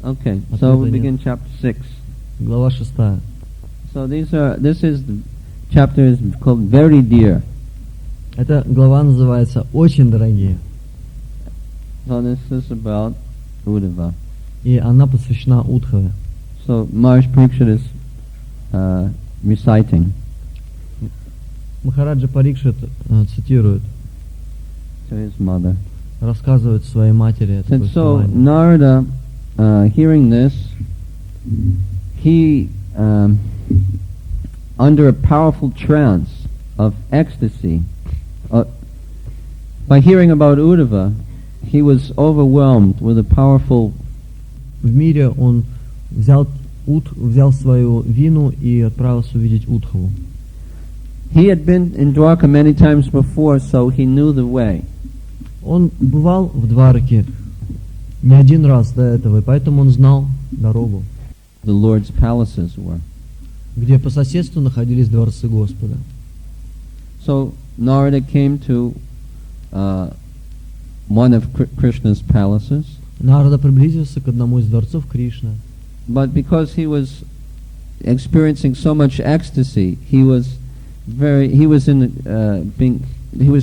Okay, so we begin chapter 6. Глава 6. So chapter is called Very Dear. Эта глава называется «Очень дорогие». So this is about Uddhava. И она посвящена Удхаве. So Maharaj Parikshit is reciting Махараджа Парикшит цитирует, to his mother. рассказывает своей матери это And so повествование. Narada, hearing this, he, under a powerful trance of ecstasy, by hearing about Uddhava, he was overwhelmed with a powerful. В мире он взял свою вину и отправился увидеть Удхаву. He had been in Dwarka many times before, so he knew the way. Он бывал в Двараке не один раз до этого, и поэтому он знал дорогу, The Lord's palaces were. где по соседству находились дворцы Господа. So Narada came to one of Krishna's palaces. Нарада приблизился к одному из дворцов Кришны. But because he was experiencing so much ecstasy, he was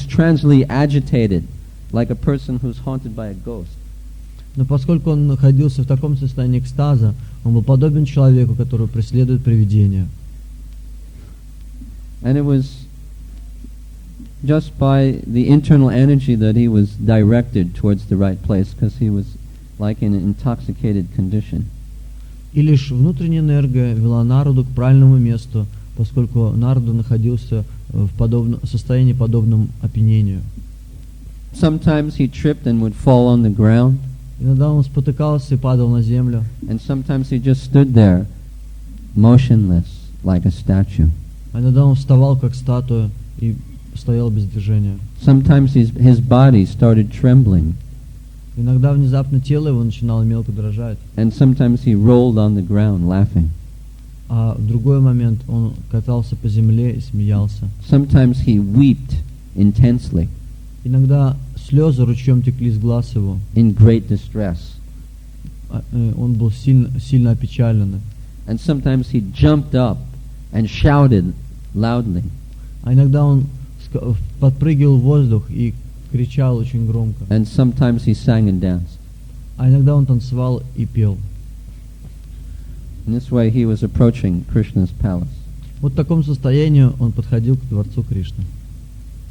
transiently agitated, like a person who's haunted by a ghost. Но поскольку он находился в таком состоянии экстаза, он был подобен человеку, который преследует привидения. And it was just by the internal energy that he was directed towards the right place, because he was like in an intoxicated condition. И лишь внутренняя энергия вела Нараду к правильному месту, поскольку Нарада находился в состоянии подобном опьянению. Sometimes he tripped and would fall on the ground. Иногда он спотыкался и падал на землю. And sometimes he just stood there, motionless, like a statue. А иногда он вставал как статуя и стоял без движения. Sometimes his body started trembling. Иногда внезапно тело его начинало мелко дрожать. And sometimes he rolled on the ground laughing. А в другой момент он катался по земле и смеялся. Sometimes he wept intensely. Иногда слезы ручьем текли из глаз его. In great distress. Он был сильно опечален. And sometimes he jumped up and shouted loudly. А иногда он подпрыгивал в воздух и кричал очень громко. And sometimes he sang and danced. А иногда он танцевал и пел. In this way he was approaching Krishna's palace. Вот в таком состоянии он подходил к дворцу Кришны.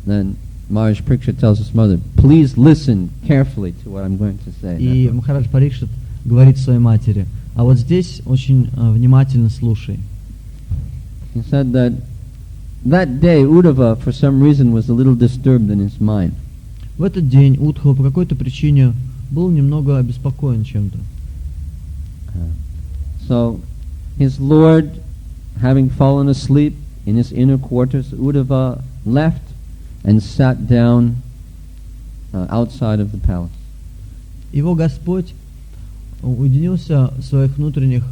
Then Maharaj Parikshit tells his mother, please listen carefully to what I'm going to say. И Махарадж Парикшит говорит своей матери, а вот здесь очень внимательно слушай. He said that day Uddhava for some reason was a little disturbed in his mind. В этот день Удхава по какой-то причине был немного обеспокоен чем-то. So his lord, having fallen asleep in his inner quarters, Uddhava left and sat down outside of the palace. Его Господь уединился в своих внутренних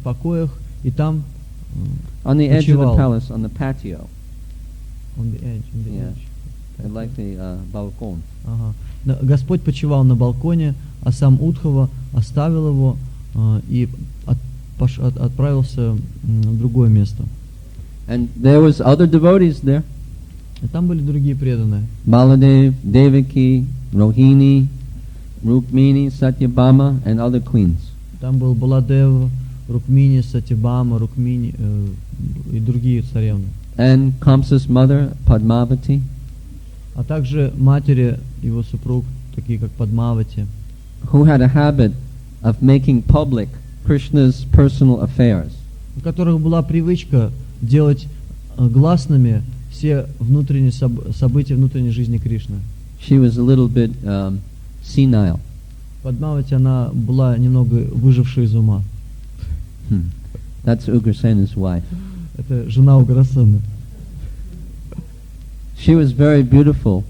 покоях и там on the edge of the почивал. palace, on the patio. On the edge. Yeah. Like the balcony. Ага. Господь почивал на балконе, а сам Удхава оставил его и отправился в другое место. And there was other devotees there. И там были другие преданные. Baladev, Devaki, Rohini, Rukmini, Satyabhama, and other queens. Там был Баладев, Рукмини, Сатябама, Рукмини и другие царевны. And Kamsa's mother, Padmavati. А также матери его супруг, такие как Падмавати, who had a habit of making public Krishna's personal affairs. у которых была привычка делать гласными все внутренние события внутренней жизни Кришны. She was a little bit senile. Падмавати, она была немного выжившая из ума. That's Ugrasena's wife. Это жена Уграсена. She was very beautiful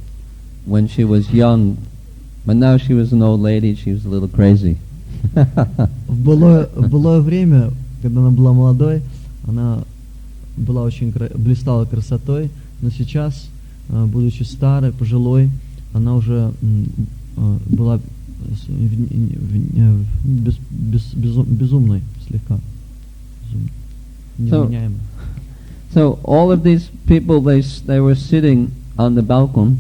when she was young, but now she was an old lady, she was a little crazy. В былое время, когда она была молодой, она была очень блистала красотой, но сейчас, будучи старой, пожилой, она уже была Безумный слегка. Невменяемый. So all of these people, they were sitting on the balcony,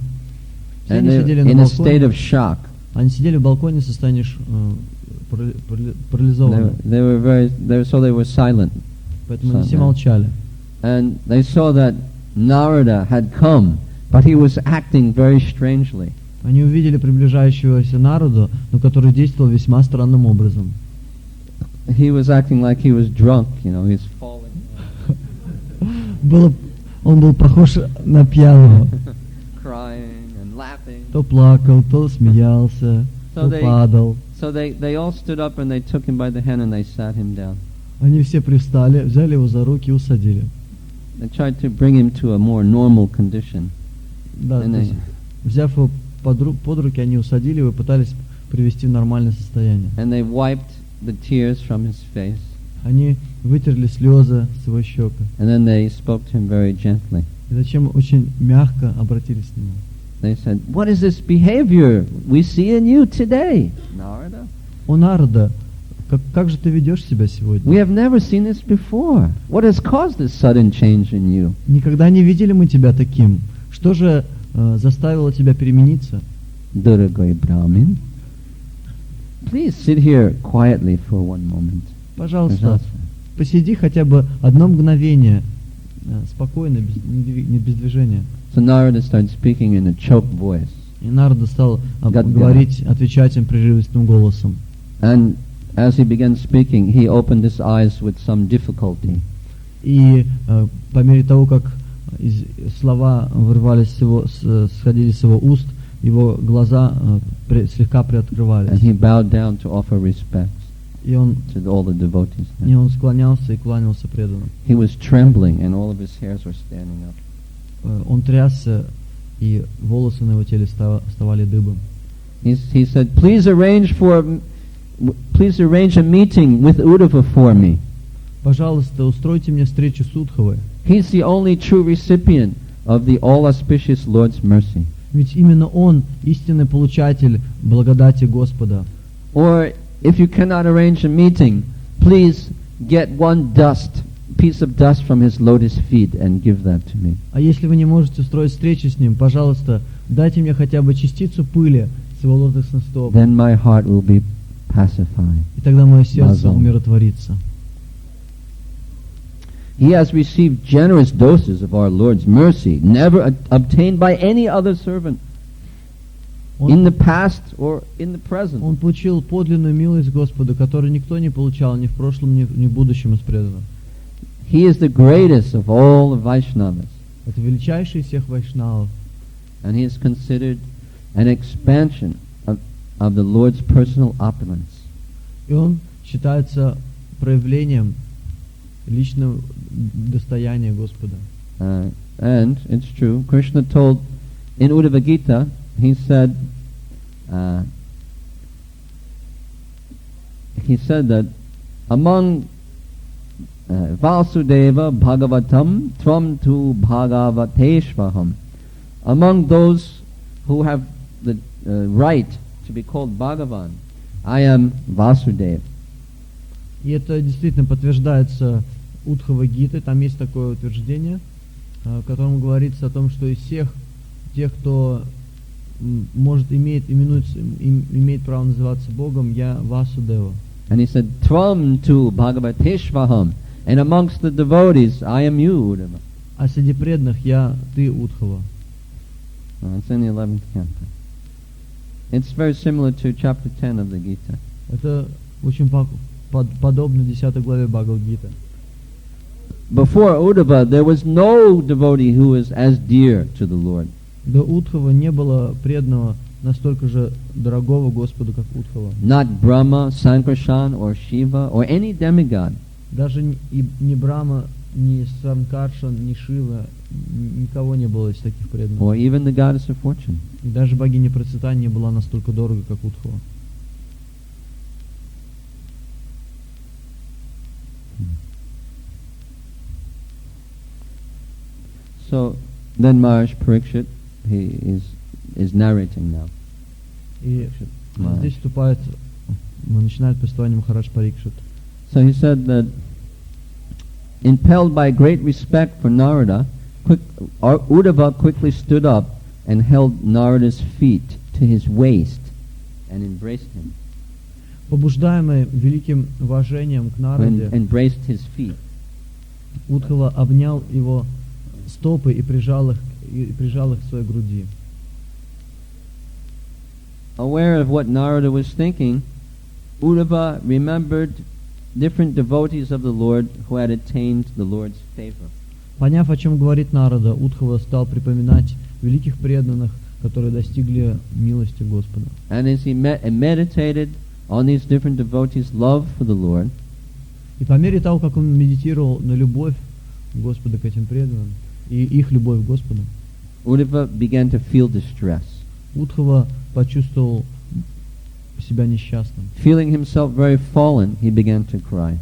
and they in a state of shock. Они сидели в балконе в состоянии парализованного. They were silent. Поэтому они все молчали. And they saw that Narada had come, but he was acting very strangely. Они увидели приближающегося Нараду, но который действовал весьма странным образом. He was acting like he was drunk, he's falling. Он был похож на пьяного. Crying and laughing. То плакал, то смеялся, то падал. So they all stood up and they took him by the hand and they sat him down. Они все пристали, взяли его за руки и усадили. They tried to bring him to a more normal condition. Да, взяв его под руки, они усадили его и пытались привести в нормальное состояние. And they wiped the tears from his face. Они вытерли слезы с его щек. And then they spoke to him very gently. И зачем очень мягко обратились к нему. They said, "What is this behavior we see in you today, Narada? О, Нарада, как же ты ведешь себя сегодня? We have never seen this before. What has caused this sudden change in you?" Никогда не видели мы тебя таким. Что же заставило тебя перемениться? Durgai Brahmin, please sit here quietly for one moment. Пожалуйста, посиди хотя бы одно мгновение, спокойно, без движения. So Narada started speaking in a choked voice. И Нарада стал говорить, отвечать им прерывистым голосом. And as he began speaking, he opened his eyes with some difficulty. И по мере того, как слова вырвались сходили с его уст, его глаза слегка приоткрывались. And he bowed down to offer respects to all the devotees. И он склонялся и кланялся преданным. He was trembling and all of his hairs were standing up. Он трясся, и волосы на его теле вставали дыбом. He said, please arrange a meeting with Uddhava for me. Пожалуйста, устройте мне встречу с Удхавой. He's the only true recipient of the all-auspicious Lord's mercy. Ведь именно он истинный получатель благодати Господа. Or if you cannot arrange a meeting, please get one piece of dust from his lotus feet and give that to me. А если вы не можете устроить встречу с ним, пожалуйста, дайте мне хотя бы частицу пыли с его лотосных стоп. Then my heart will be pacified. И тогда мое сердце умиротворится. He has received generous doses of our Lord's mercy, never obtained by any other servant, in the past or in the present. Он получил подлинную милость Господа, которую никто не получал ни в прошлом, ни в будущем из преданных. He is the greatest of all the Vaishnavas. Это величайший из всех вайшнавов. And he is considered an expansion of the Lord's personal opulence. И он считается проявлением личного достояния Господа. And it's true, Krishna told in Uddhava Gita, he said that among Vasudeva Bhagavatam Tvam tu Bhagavateshvaham, among those who have the right to be called Bhagavan, I am Vasudeva. И это действительно подтверждается Удхава Гитой. Там есть такое утверждение, в котором говорится о том, что из всех тех, кто имеет право называться Богом, я Васудева. And he said, Tvam tu Bhagavateshvaham, and amongst the devotees, I am you, Uddhava. А среди преданных ты Удхава. It's in the 11th canto. It's very similar to chapter 10 of the Gita. Это очень подобно 10 главе Бхагавад-гиты. Before Uddhava, there was no devotee who was as dear to the Lord. До Удхава не было преданного настолько же дорогого Господу, как Удхава. Not Brahma, Sankarshan, or Shiva, or any demigod. Даже ни Брахма, ни Санкаршан, ни Шива, никого не было из таких преданных. Or even the goddess of fortune. И даже богиня процветания не была настолько дорого, как Удхава. So then Maharaj Parikshit, he is narrating now. И здесь вступает начинает повествование Махарадж Парикшит. So he said that, impelled by great respect for Narada, Uddhava quickly stood up and held Narada's feet to his waist and embraced him. Побуждаемый великим уважением к Нараде, Embraced his feet. Удхава обнял его стопы и прижал их к своей груди. Aware of what Narada was thinking, Uddhava remembered different devotees of the Lord who had attained the Lord's favor. Поняв, о чем говорит Нарада, Удхава стал припоминать великих преданных, которые достигли милости Господа. And as he meditated on these different devotees' love for the Lord, И по мере того, как он медитировал на любовь Господа к этим преданным и их любовь к Господу, Uddhava began to feel distress. Удхава почувствовал себя несчастным. Feeling himself very fallen, he began to cry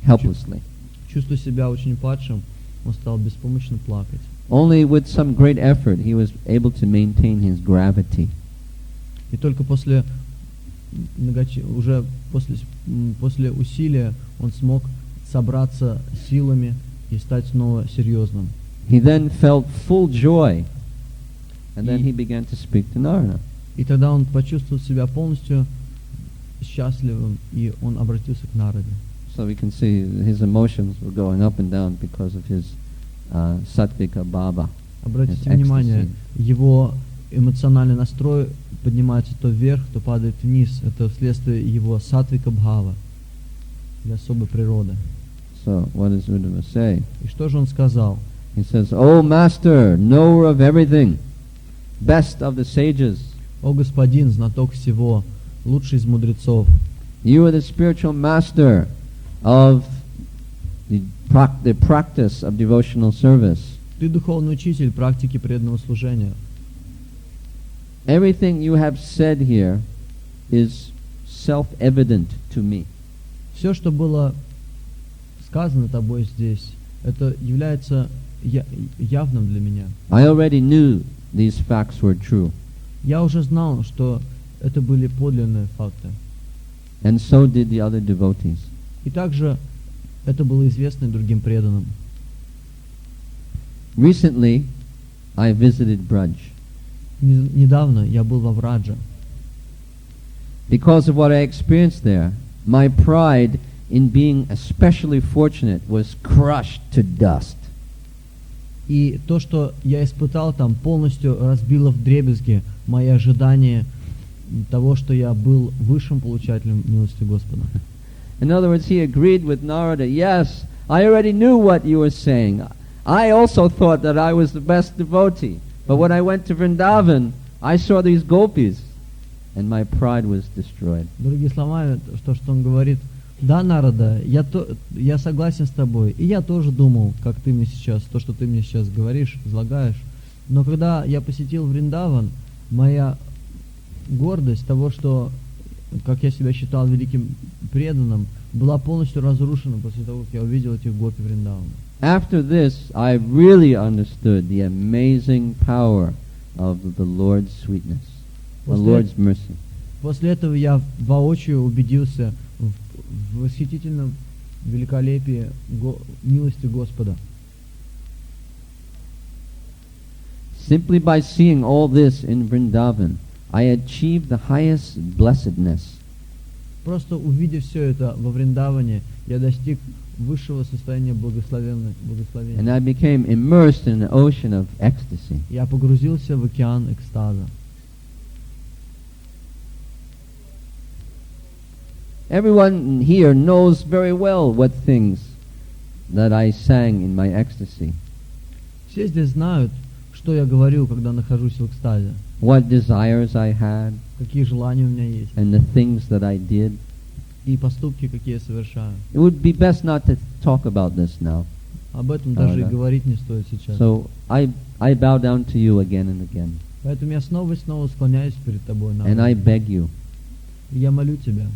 helplessly. Чувствуя себя очень падшим, он стал беспомощно плакать. Only with some great effort he was able to maintain his gravity. И только после усилия он смог собраться силами и стать снова серьезным. He then felt full joy, and then he began to speak to Narada. И тогда он почувствовал себя полностью счастливым, и он обратился к Нараде. So we can see his emotions were going up and down because of his sattvika bhava. Обратите внимание, его эмоциональный настрой поднимается то вверх, то падает вниз. Это вследствие его саттвика бхава, или особой природы. So what does Uddhava say? И что же он сказал? He says, "O Master, knower of everything, best of the sages, О господин, знаток всего, лучший из мудрецов, you are the spiritual master of the practice of devotional service. ты духовный учитель практики преданного служения. Everything you have said here is self-evident to me. Все, что было сказано тобой здесь, это является явным для меня. I already knew these facts were true, Я уже знал, что это были подлинные факты. and so did the other devotees. И также это было известно и другим преданным. Recently, I visited Braj. Недавно я был во Врадже. Because of what I experienced there, my pride in being especially fortunate was crushed to dust. И то, что я испытал там, полностью разбило вдребезги мои ожидания того, что я был высшим получателем милости Господа. In other words, he agreed with Narada, yes, I already knew what you were saying. I also thought that I was the best devotee. But when I went to Vrindavan, I saw these gopis, and my pride was destroyed. Другими словами, что он говорит, да, Нарада, я согласен с тобой, и я тоже думал, как ты мне сейчас, то, что ты мне сейчас говоришь, излагаешь. Но когда я посетил Вриндаван, моя гордость того, что, как я себя считал великим преданным, была полностью разрушена после того, как я увидел этих гопи Вриндавана. After this, I really understood the amazing power of the Lord's sweetness, the Lord's mercy. После этого я воочию убедился в восхитительном великолепии милости Господа. Simply by seeing all this in Vrindavan, I achieved the highest blessedness. Просто увидев все это во Вриндаване, я достиг высшего состояния благословения. And I became immersed in an ocean of ecstasy. Я погрузился в океан экстаза. Everyone here knows very well what things that I sang in my ecstasy. Все здесь знают, что я говорю, когда нахожусь в экстазе. What desires I had, Какие желания у меня есть. and the things that I did. И поступки, какие я совершаю. It would be best not to talk about this now. Об этом даже и говорить не стоит сейчас. So I bow down to you again and again. Поэтому я снова и снова склоняюсь перед тобой. And I beg you, И я молю тебя,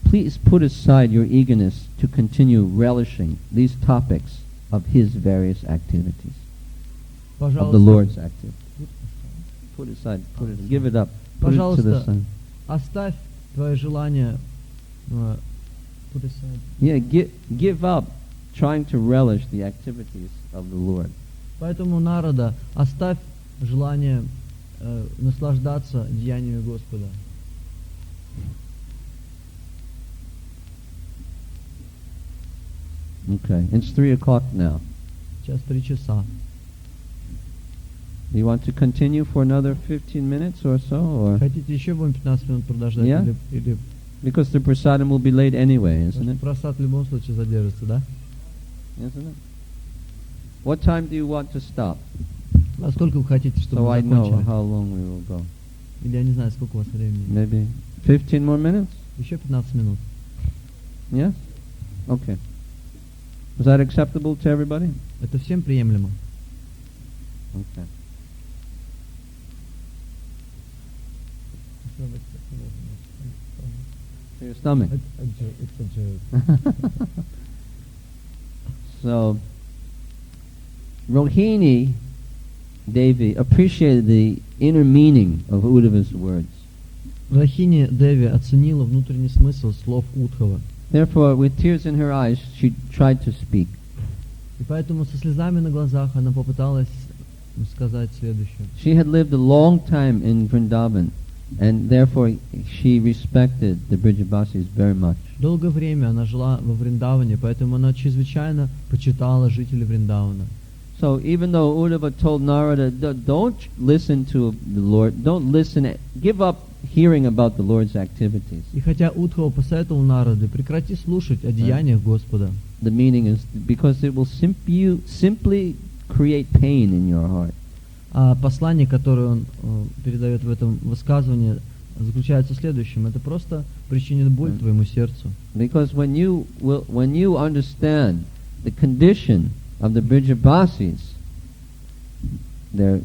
please put aside your eagerness to continue relishing these topics of his various activities, of the пожалуйста, Lord's activities. Put aside, give it up, put it to the Пожалуйста, sun. оставь твое желание put aside. Yeah, give up trying to relish the activities of the Lord. Поэтому, Нарада, оставь желание наслаждаться деяниями Господа. Okay, it's 3 o'clock now. Сейчас 3 часа. Do you want to continue for another 15 minutes or so? Or? Хотите еще будем 15 минут продолжать? Yeah? Или Because the prasadam will be late anyway, isn't it? просад в любом случае задержится, да? Isn't it? What time do you want to stop? А сколько вы хотите, чтобы So мы I know закончили? how long we will go. Или я не знаю, сколько у вас времени. Maybe 15 more minutes? Еще 15 минут. Yes? Okay. Is that acceptable to everybody? Это всем приемлемо? Okay. To your stomach. It's a joke. So, Rohini Devi appreciated the inner meaning of Uddhava's words. Рахини Деви оценила внутренний смысл слов Удхова. Therefore, with tears in her eyes, she tried to speak. И поэтому со слезами на глазах она попыталась сказать следующее. She had lived a long time in Vrindavan, and therefore she respected the Brijabasis very much. Долгое время она жила во Вриндаване, поэтому она чрезвычайно почитала жителей Вриндавана. So even though Uddhava told Narada, don't listen to the Lord, don't listen, give up hearing about the Lord's activities. И хотя Удхава посоветовал Нараде, прекрати слушать о деяниях Господа. The meaning is because it will simply create pain in your heart. А послание, которое он передает в этом высказывании, заключается в следующем: это просто причинит боль твоему сердцу. Because when you understand the condition of the Brijabasis, the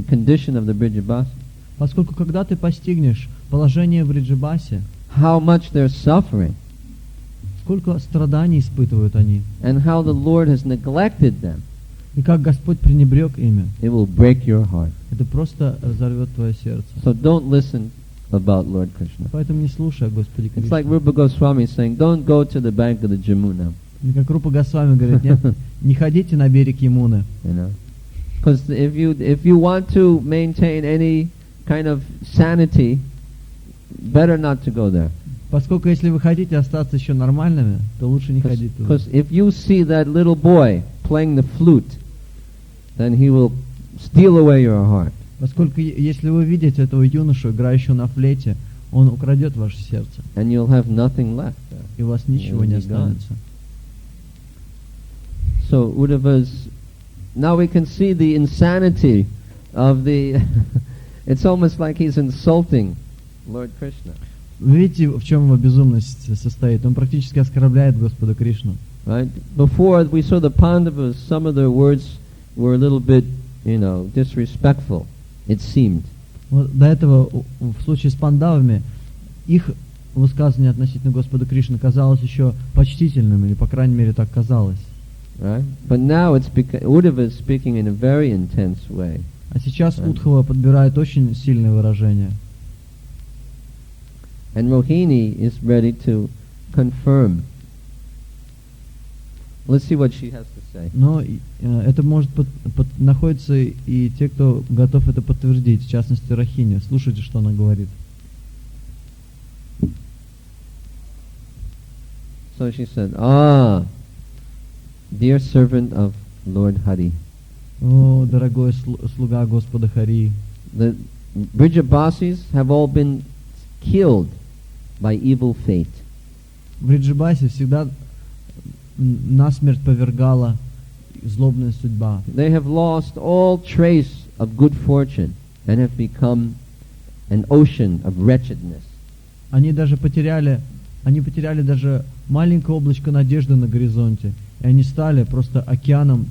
condition of the Brijabasis, Поскольку когда ты постигнешь положение в Бриджабасе, how much they're suffering, сколько страданий испытывают они, and how the Lord has neglected them, и как Господь пренебрег ими, it will break your heart. это просто разорвет твое сердце. So don't listen about Lord Krishna. Поэтому не слушай о Господе It's like Кришне. Rupa Goswami saying, don't go to the bank of the Jamuna. И как Рупа Госвами говорит, нет, не ходите на берег Ямуны. You know, because if you want to maintain any kind of sanity, better not to go there. Поскольку если вы хотите остаться еще нормальными, то лучше не ходить туда. Because if you see that little boy playing the flute, then he will steal away your heart. Поскольку если вы видите этого юношу, играющего на флейте, он украдет ваше сердце, And you'll have nothing left there. и у вас ничего не останется. So Uddhava's, now we can see the insanity of the, it's almost like he's insulting Lord Krishna. Вы видите, в чем его безумность состоит? Он практически оскорбляет Господа Кришну. Right? Before we saw the Pandavas, some of their words were a little bit, disrespectful, it seemed. Вот до этого, в случае с пандавами, их высказывание относительно Господа Кришны казалось еще почтительным, или, по крайней мере, так казалось. Right? But now Uddhava is speaking in a very intense way. А сейчас Удхава подбирает очень сильные выражения. And Rohini is ready to confirm. Let's see what she has to say. Но это может находится и те, кто готов это подтвердить, в частности Рахини. Слушайте, что она говорит. So she said, dear servant of Lord Hari, О, дорогой слуга Господа Хари, the Brijabasis have all been killed by evil fate. в Бриджабасе всегда насмерть повергала злобная судьба. They have lost all trace of good fortune and have become an ocean of wretchedness. Они потеряли даже маленькое облачко надежды на горизонте, и они стали просто океаном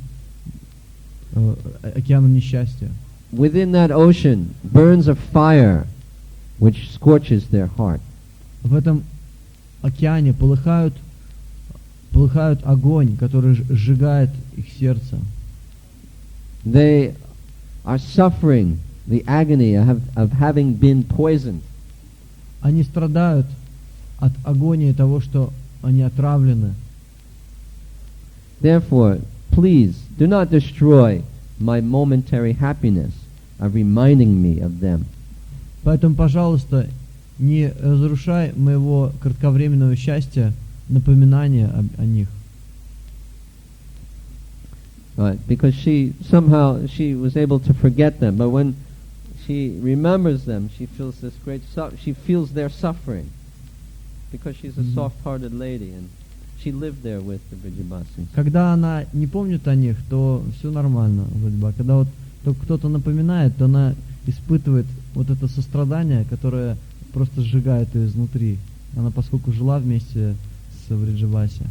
несчастья. Within that ocean burns a fire which scorches their heart. В этом океане полыхает огонь, который сжигает их сердце. They are suffering the agony of having been poisoned. Они страдают от агонии того, что они отравлены. Therefore, please do not destroy my momentary happiness of reminding me of them. Поэтому, пожалуйста, не разрушай моего кратковременного счастья напоминания о них. Right, because she was able to forget them, but when she remembers them, she feels this great she feels their suffering, because she's a soft-hearted lady and she lived there with the Vrijabasis. Когда она не помнит о них, то все нормально, вроде бы. А когда вот кто-то напоминает, то она испытывает вот это сострадание, которое просто сжигает ее изнутри. Она, поскольку жила вместе с Вриджабаси.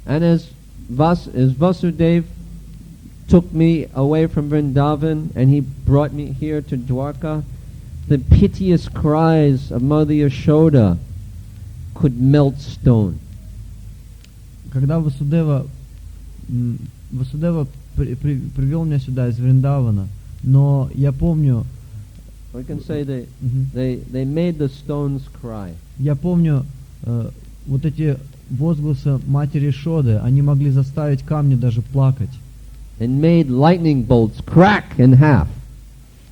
And as Vasudev took me away from Vrindavan and he brought me here to Dwarka, the piteous cries of Mother Yashoda could melt stone. Когда Васудева привел меня сюда из Вриндавана, но я помню, We can say they made the stones cry. Я помню вот эти возгласы матери Шоды, они могли заставить камни даже плакать. And made lightning bolts crack in half.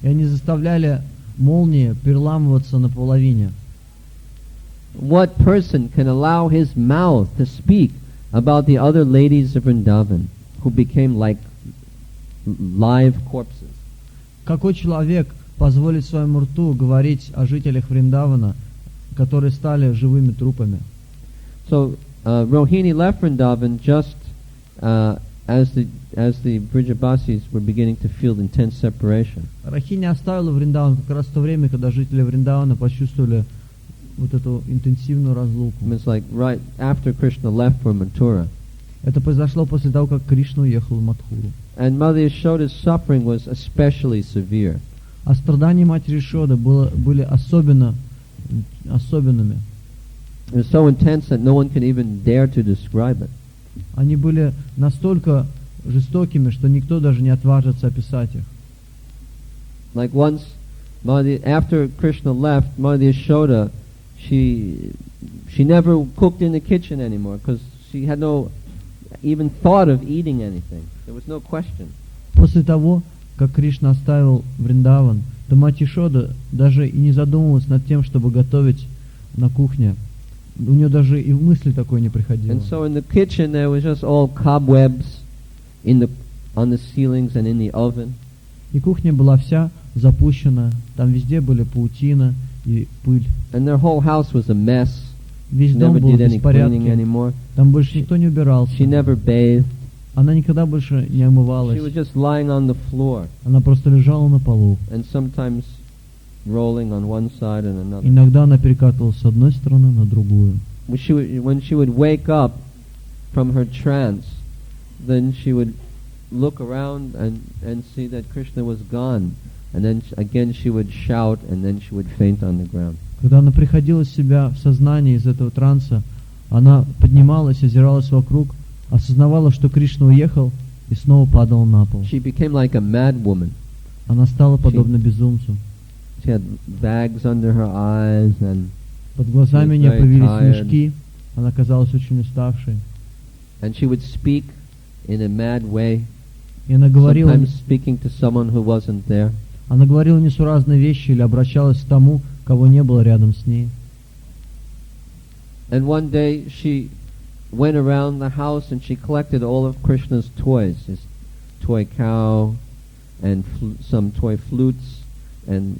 И они заставляли молнии переламываться на половине. What person can allow his mouth to speak about the other ladies of Vrindavan who became like live corpses? Какой человек позволит своему рту говорить о жителях Вриндавана, которые стали живыми трупами? So Rohini left Vrindavan just as the Vrijabasis were beginning to feel intense separation. Рахини оставила Вриндаван как раз в то время, когда жители Вриндавана почувствовали вот эту интенсивную разлуку. It's like right after Krishna left for Mathura. Это произошло после того, как Кришна уехал в Мадхуру. And Mother Yashoda's suffering was especially severe. А страдания матери Шоды были особенными. It was so intense that no one could even dare to describe it. Они были настолько жестокими, что никто даже не отважится описать их. Like once, after Krishna left, Mother Yashoda, she never cooked in the kitchen anymore because she had no even thought of eating anything. There was no question. После того, как Кришна оставил Вриндаван, то мать Йашода даже и не задумывалась над тем, чтобы готовить на кухне. У нее даже и в мысли такое не приходило. And so in the kitchen there was just all cobwebs on the ceilings and in the oven. И кухня была вся запущена, там везде были паутина и пыль. And their whole house was a mess. Весь She дом never был did в any cleaning беспорядке. anymore. Там больше никто не убирался. She never bathed. Она никогда больше не омывалась. She was just lying on the floor. Она просто лежала на полу. And sometimes rolling on one side and another. Иногда она перекатывалась с одной стороны на другую. When she would wake up from her trance, then she would look around and see that Krishna was gone. And then again she would shout and then she would faint on the ground. Когда она приходила в себя в сознание из этого транса, она поднималась, озиралась вокруг, осознавала, что Кришна уехал, и снова падала на пол. She became like a mad woman. Она стала подобна безумцу. She had bags under her eyes and под глазами у нее появились мешки. Она казалась очень уставшей. And she would speak in a mad way. И она говорила, sometimes speaking to someone who wasn't there. Она говорила несуразные вещи или обращалась к тому, кого не было рядом с ней. And one day she went around the house and she collected all of Krishna's toys, his toy cow and some toy flutes and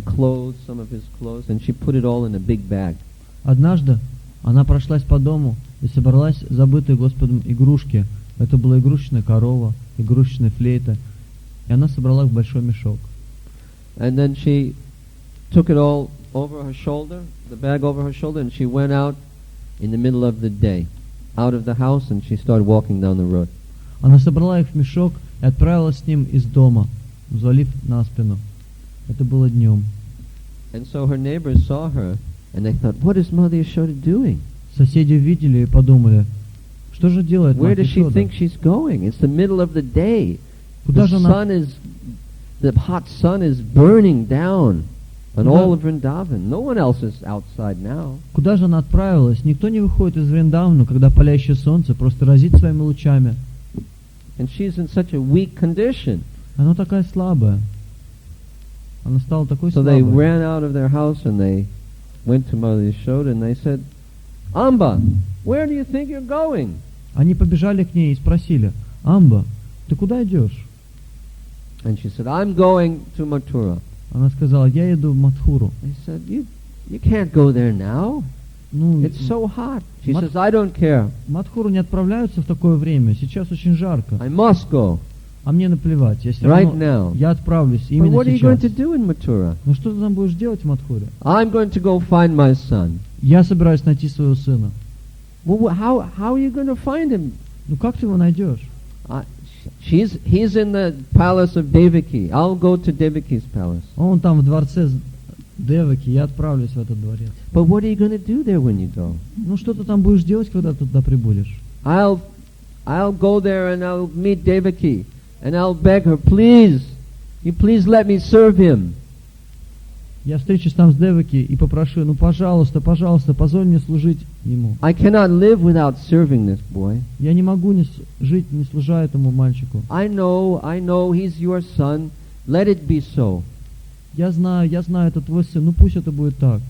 clothes, some of his clothes, and she put it all in a big bag. Однажды она прошлась по дому и собралась забытые Господом игрушки. Это была игрушечная корова, игрушечная флейта, и она собрала их в большой мешок. And then she took it all over her shoulder, the bag over her shoulder, and she went out in the middle of the day, out of the house, and she started walking down the road. Она собрала их в мешок и отправилась с ним из дома, взвалив на спину. Это было днем. And so her neighbors saw her, and they thought, "What is Mother Yashoda doing? Соседи видели и подумали, что же делает Where мать does she Йашода? think she's going? It's the middle of the day. Куда же она? The hot sun is burning down And all of Vrindavan, no one else is outside now. Куда же она отправилась? Никто не выходит из Вриндавана, когда палящее солнце просто разит своими лучами. And she's in such a weak condition. Она такая слабая. Она стала такой So they слабой. ran out of their house and they went to Mother Yashoda and they said, Amba, where do you think you're going? Они побежали к ней и спросили: Амба, ты куда идешь? And she said, I'm going to Mathura. Она сказала: я иду в Мадхуру. They said, you can't go there now. Ну, It's so hot. She says, I don't care. в Мадхуру не отправляются в такое время. Сейчас очень жарко. I must go. А мне наплевать. Я все Right равно now. я отправлюсь But именно what are you going сейчас. to do in Mathura? Ну что ты там будешь делать в Мадхуре? I'm going to go find my son. Я собираюсь найти своего сына. Well, how are you going to find him? Ну как ты его найдешь? He's in the palace of Devaki. I'll go to Devaki's palace. Он там в дворце Деваки, я отправлюсь в этот дворец. But what are you going to do there when you go? Ну что ты там будешь делать, когда ты туда прибудешь? I'll go there and I'll meet Devaki and I'll beg her, please let me serve him. Я встречусь там с Деваки и попрошу: ну пожалуйста, пожалуйста, позволь мне служить ему. I cannot live without serving this boy. Я не могу жить, не служа этому мальчику. I know, he's your son. Let it be so. Я знаю, это твой сын, ну пусть это будет так.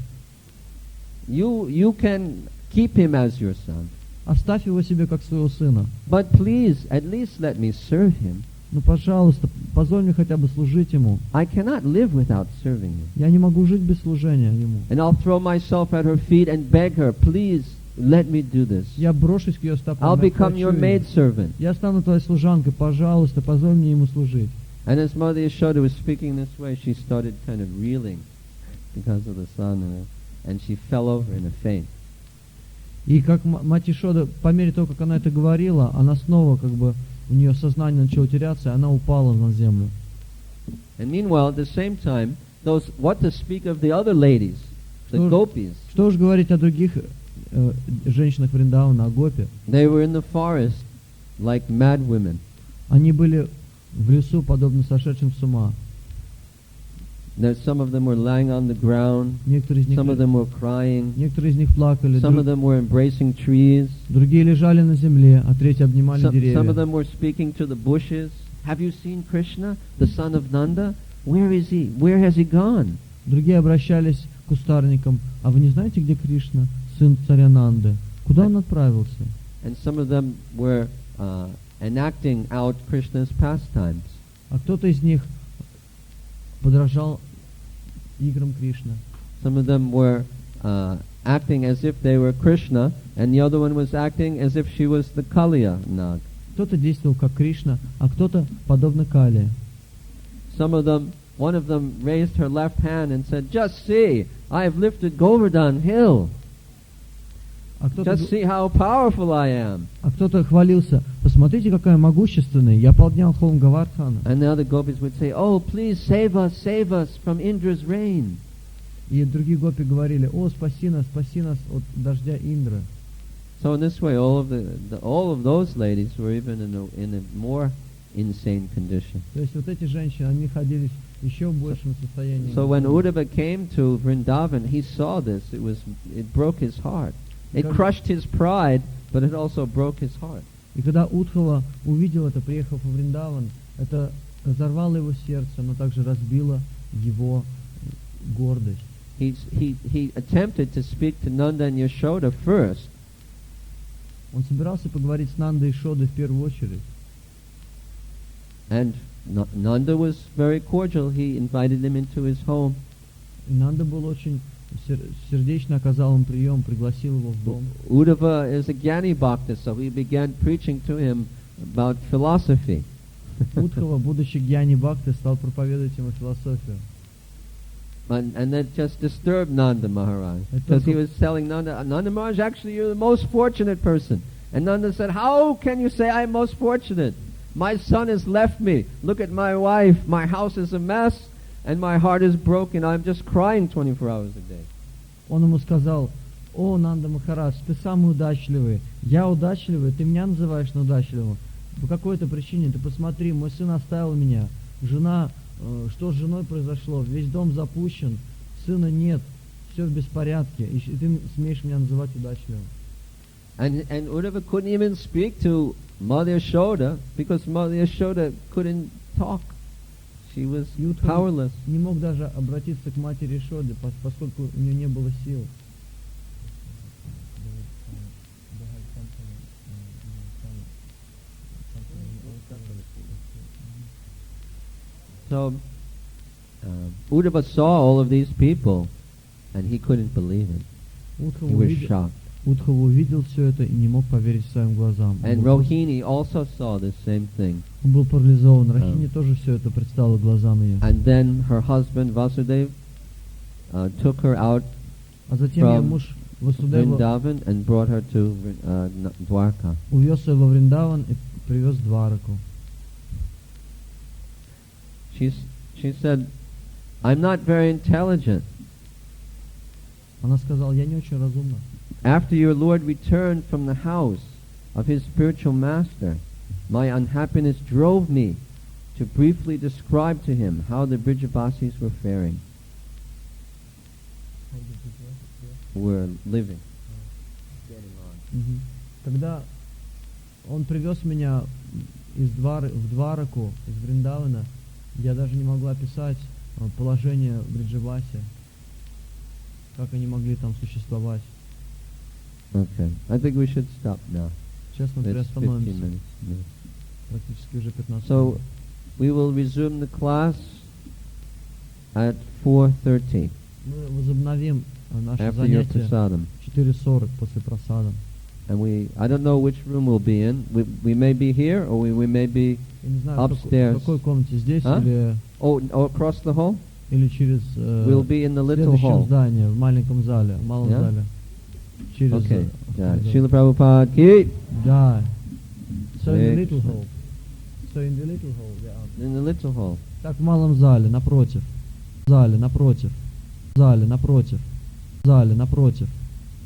You can keep him as your son. Оставь его себе как своего сына. But please, at least let me serve him. Ну пожалуйста, позволь мне хотя бы служить ему. I cannot live without serving him. Я не могу жить без служения ему. And I'll throw myself at her feet and beg her, please let me do this. Я брошусь к ее стопам. I'll become your maidservant. Я стану твоей служанкой, пожалуйста, позволь мне ему служить. And as Mother Yashoda was speaking this way, she started kind of reeling because of the sun, and she fell over in a faint. И как мать Ишода, по мере того, как она это говорила, она снова как бы, у нее сознание начало теряться, и она упала на землю. And meanwhile, at the same time, what to speak of the other ladies, the gopis. Что уж говорить о других женщинах Вриндавана, о гопи. They were in the forest like mad women. Они были в лесу, подобно сошедшим с ума. Some of them were lying on the ground. Some of them were crying. Некоторые из них плакали. Some of them were embracing trees. Другие лежали на земле, а третьи обнимали деревья. Some of them were speaking to the bushes. Have you seen Krishna, the son of Nanda? Where is he? Where has he gone? Другие обращались к кустарникам. А вы не знаете, где Кришна, сын царя Нанды? Куда он отправился? And some of them were enacting out Krishna's pastimes. А кто-то из них подражал играм Кришны. Some of them were acting as if they were Krishna, and the other one was acting as if she was the Kaliya Nag. Кто-то действовал как Кришна, а кто-то подобно Кали. Some of them, one of them raised her left hand and said, "Just see, I have lifted Govardhan hill. Just see how powerful I am." А кто-то хвалился: посмотрите, какая могущественная, я поднял холм Гавардхана. And the other gopis would say, "Oh, please save us from Indra's rain." И другие гопи говорили: о, спаси нас от дождя Индры. So in this way, all of those ladies were even in a more insane condition. То есть вот эти женщины, они находились в еще большем состоянии. So when Uddhava came to Vrindavan, he saw this. It broke his heart. It crushed his pride, but it also broke his heart. И когда Удхава увидел это, приехав в Вриндаван, это разорвало его сердце, но также разбило его гордость. He attempted to speak to Nanda and Yashoda first. Он собирался поговорить с Нандой и Йошодой в первую очередь. And Nanda was very cordial. He invited him into his home. И Нанда был очень сердечно оказал ему прием, пригласил его в дом. Uddhava is a Gyani Bhakta, so he began preaching to him about philosophy. Удхава, будучи гьяни бхактой, стал проповедовать ему философию. And that just disturbed Nanda Maharaj, because he was telling Nanda Maharaj, actually you're the most fortunate person. And Nanda said, how can you say I'm most fortunate? My son has left me. Look at my wife. My house is a mess. And my heart is broken. I'm just crying 24 hours a day. Он ему сказал: о, Нанда Махарадж, ты самый удачливый. Я удачливый, ты меня называешь неудачливым. По какой-то причине, ты посмотри, мой сын оставил меня. Жена, что с женой произошло? Весь дом запущен. сына нет, все в беспорядке, и ты смеешь меня называть удачливым. And Uddhava couldn't even speak to Mother Yashoda because Mother Yashoda couldn't talk. She was И Удхава powerless. не мог даже обратиться к матери Ишоде, поскольку у нее не было сил. So Uddhava saw all of these people and he couldn't believe it. He was shocked. Удхава увидел все это и не мог поверить своим глазам. And Rohini also saw the same thing. Он был парализован. Рахини тоже все это предстало глазам ее. And then her husband Vasudev took her out А затем ее from муж Васудева Vrindavan and brought her to Dwarka. увез ее во Вриндаван и привез в Двараку. She said, "I'm not very intelligent. Она сказала, я не очень разумна. After your Lord returned from the house of his spiritual master, my unhappiness drove me to briefly describe to him how the Brijavasis were faring, were living, getting on." Когда он привез меня в Двараку, из Вриндавана, я даже не могла описать положение в Бриджавасе, как они могли там существовать. Okay, I think we should stop now. Сейчас мы It's 15 приостановимся. minutes. No. Практически уже 15 So минут. we will resume the class at 4:30 Мы возобновим наше after your занятие prasadam. 4:40 после просада. And I don't know which room we'll be in. We may be here, or we may be Я не знаю, upstairs. в какой комнате, здесь А? или across the hall. или через We'll be in the в little следующем hall. здании, в маленьком зале, в малом Yeah? зале. Через Okay. коридор. Srila Prabhupada ki. Да. So in the Next. little hall. So in the little hall, yeah. In the little hall. Так, в малом зале, напротив. Зале, напротив. Зале, напротив. Зале, напротив.